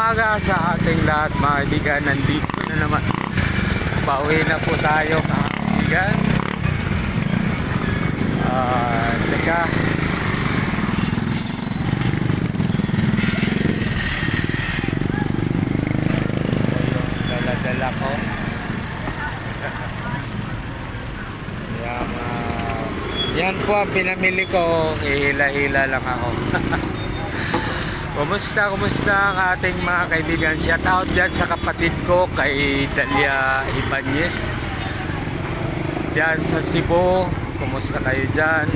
umaga sa ating lahat mga kaibigan. Nandito na naman. Pauwi na po tayo mga kaibigan. Teka. Yung dala-dala ko. Yan po ang pinamili ko. Hihila-hila lang ako. Kumusta ang ating mga kaibigan? Shout out dyan sa kapatid ko kay Dalia Ibanez dyan sa Cebu. Kumusta kayo dyan?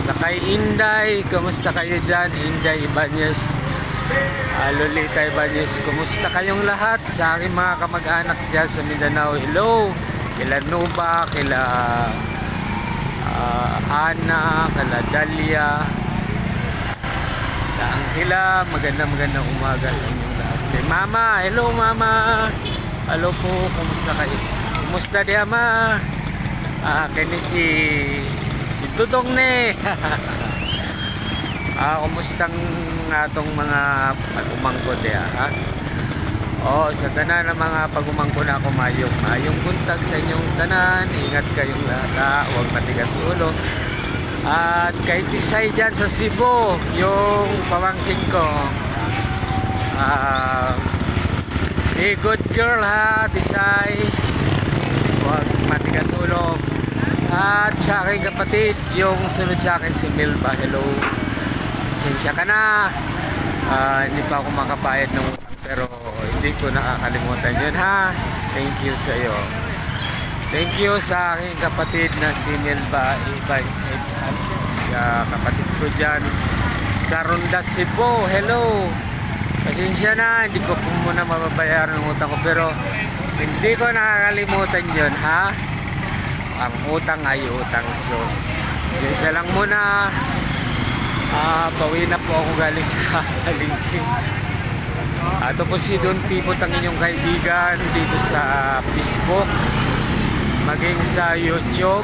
Sa kay Inday, kumusta kayo dyan? Inday Ibanez, Lolita Ibanez, kumusta kayong lahat? Sa aking mga kamag-anak dyan sa Mindanao, hello. Kila Nuba, kila Ana, kila Dalia, Angela, magandang umaga sa inyong lahat. Kay Mama, hello Mama. Hello po, kumusta kayo? Kumusta di Ama? Kani si Dudong ne. Kumustang atong mga pag-umangkod ha? Sa tanan ng mga pag-umangkod na ako mayong buntag sa inyong tanan. Ingat kayong lahat, huwag matigas ulo. At kay Tisay dyan sa Cebu, yung pamangkin ko, good girl ha Tisay, huwag matigas ulo. At sa aking kapatid, yung sunod sa akin si Milba, hello. Sinsya ka na, hindi pa ako makapayad ng utang, pero hindi ko nakakalimutan yun ha. Thank you sa iyo. Thank you sa aking kapatid na si Milba Ibanez, kapatid ko dyan sa Ronda, Cebu, hello. Pasensya na, hindi ko po muna mababayaran ng utang ko, pero hindi ko nakakalimutan yun ha. Ang utang ay utang, so pasensya lang muna. Bawi na po ako galing sa palengke. Ito po si Don Pipot, ang inyong kaibigan dito sa Facebook, maging sa YouTube.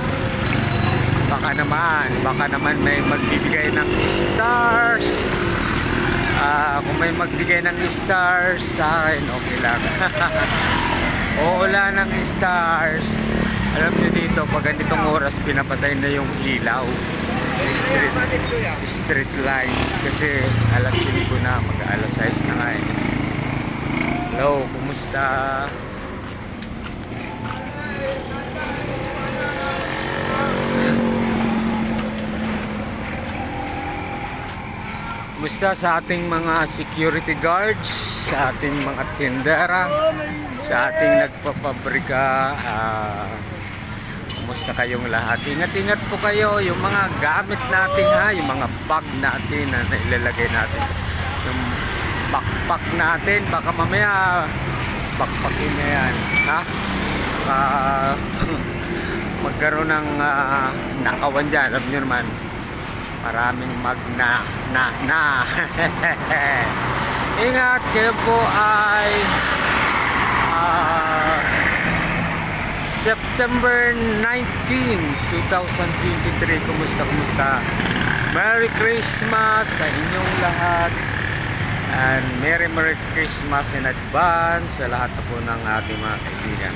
Baka naman may magbibigay ng stars. Kung may magbigay ng stars sa akin, okay lang. O wala ng stars. Alam nyo dito, pag ganitong oras pinapatay na yung ilaw, street lights, kasi alas 5 na, mag-alas 6 na nga eh. Hello, kumusta? Kumusta sa ating mga security guards, sa ating mga tindera, sa ating nagpapabrika, kumusta kayong lahat? Ingat-ingat po kayo, yung mga gamit natin ha, yung mga bag natin na ilalagay natin, yung backpack natin, baka mamaya backpackin na yan ha, magkaroon ng nakawan dyan, alam nyo naman, maraming ingat kayo po. Ay September 19, 2023. Kumusta? Merry Christmas sa inyong lahat, and Merry Christmas in advance sa lahat po ng ating mga kaibigan.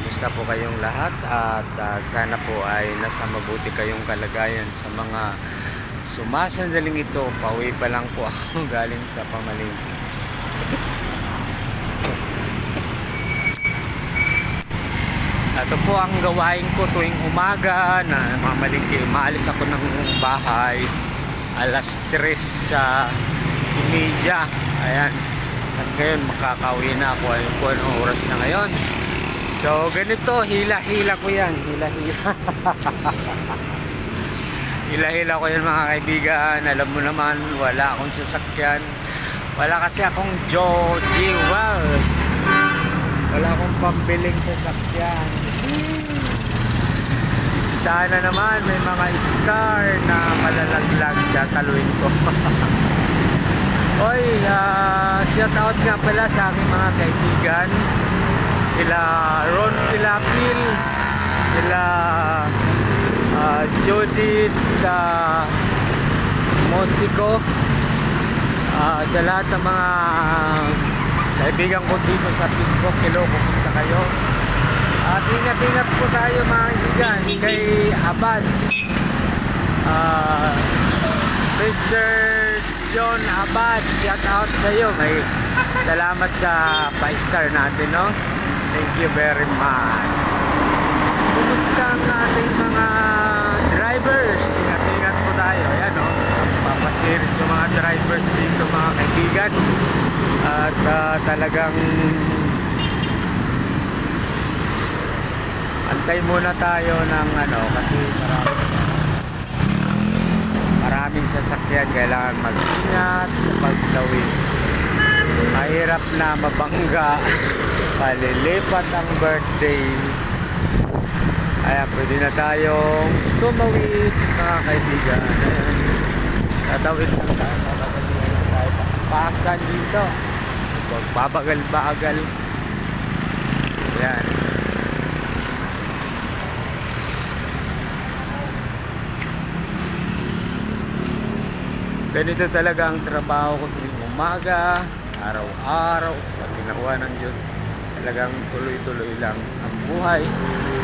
Kumusta po kayong lahat, at sana po ay nasa mabuti kayong kalagayan. Sa mga sumasandaling ito, pauwi pa lang po ako galing sa pamalengke. Ito po ang gawain ko tuwing umaga na mamalengke. Maalis ako ng bahay alas 3:30. Ayan. At ngayon makakauwi na ako. Ayun po anong oras na ngayon. So ganito, hila-hila ko yan. Hila-hila ko yan mga kaibigan. Alam mo naman, wala akong sasakyan. Wala kasi akong Joji Wells. Wala akong pambiling sasakyan. Sana naman may mga star na malalaglag, dataluin ko. Oy, shout out nga pala sa aking mga kaibigan, sila Ron Pilapil, sila Judith Mosico, Sa lahat ng mga kaibigan ko dito sa Facebook, hello, kumusta kayo? At ingat-ingat po tayo mga kaibigan kay Abad. Mr. John Abad, shout out sa iyo. May salamat sa pa-star natin, no? Thank you very much. Kumusta ang ating mga drivers? Ingat-ingat po tayo. Ayan, no? Papasiris yung mga drivers dito mga kaibigan. At talagang antay muna tayo ng ano, kasi maraming sasakyan, kailangan mag-ingat sa pagtawid. Mahirap na mabangga, palilipat ang birthday. Kaya pwede na tayong tumawid mga kaibigan. Tatawid lang tayo, tatawid lang tayo pasan dito. Babagal-bagal. Yan. Ganito talaga ang trabaho ko tuwing umaga, araw-araw, sa ginawa ng Diyos. Talagang tuloy-tuloy lang ang buhay.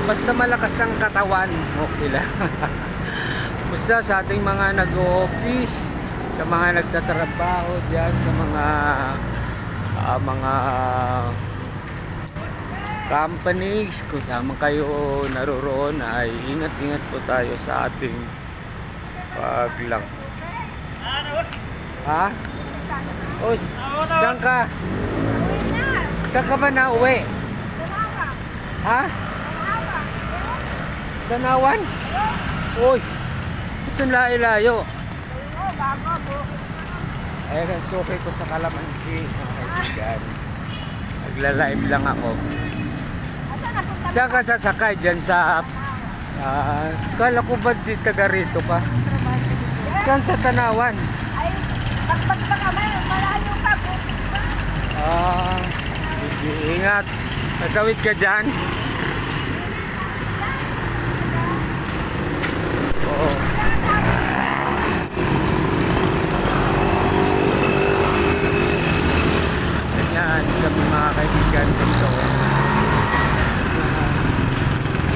Basta malakas ang katawan, okay lang. Basta sa ating mga nag-o-office, sa mga nagtatrabaho diyan, sa mga companies, kung saan kayo naroroon, ay ingat-ingat po tayo sa ating paglang. Ha? O, saan ka? Saan ka ba na uwi? Ha? Tanawan? Uy, ito layo-layo. Ayan, suki ko sa Kalamansi mga kaibigan. Nagla-live lang ako. Saan ka sasakay? Diyan sa kala ko ba di taga rito ka? Saan sa Tanawan? Ay, takpat pa kami, malayo pa po. Sige, ingat. Tatawid ka dyan. Oo. Ganyan, kami mga kaibigan dito.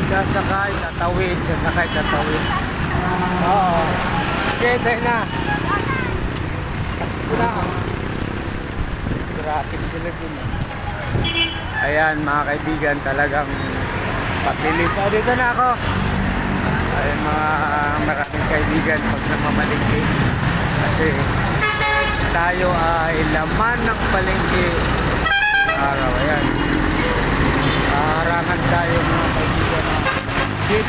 Sasakay, tatawid, sasakay, tatawid. Oo. Okay, tayo na. Wala. Traffic sila dun. Ayan mga kaibigan, talagang papilis. Dito na ako. Ayan mga maraming kaibigan pag namamalingki. Kasi tayo ay laman ng palengke araw. Ayan. Harangan tayo mga kaibigan. Jeep.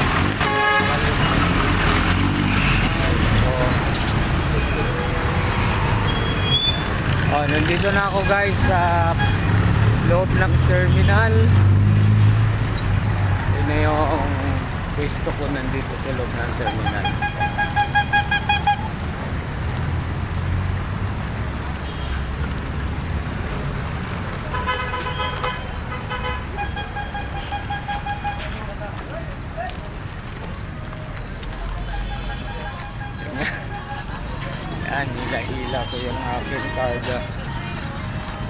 Nandito na ako guys sa loob ng terminal. Yun na yung pwesto ko nandito sa loob ng terminal. Yan, hila-hila ko yung aking carga.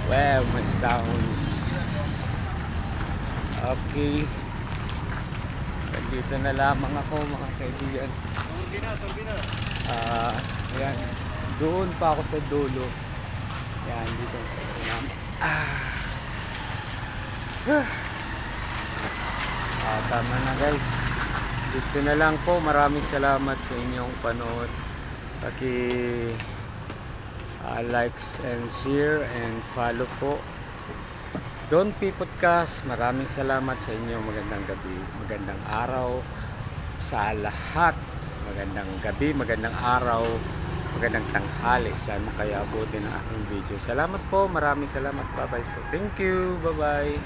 Wow, may sounds. Okay. Dito na lamang ako mga kaibigan. Ayan. Doon pa ako sa dulo. Yan, dito. Tama na guys. Dito na lang po. Maraming salamat sa inyong panood. Likes and share and follow po. Don P Podcast, maraming salamat sa inyo. Magandang gabi, magandang araw sa lahat. Magandang gabi, magandang araw, magandang tanghali. Saan mo kaya abutin ang aking video. Salamat po, maraming salamat. Bye bye. So, thank you, bye bye.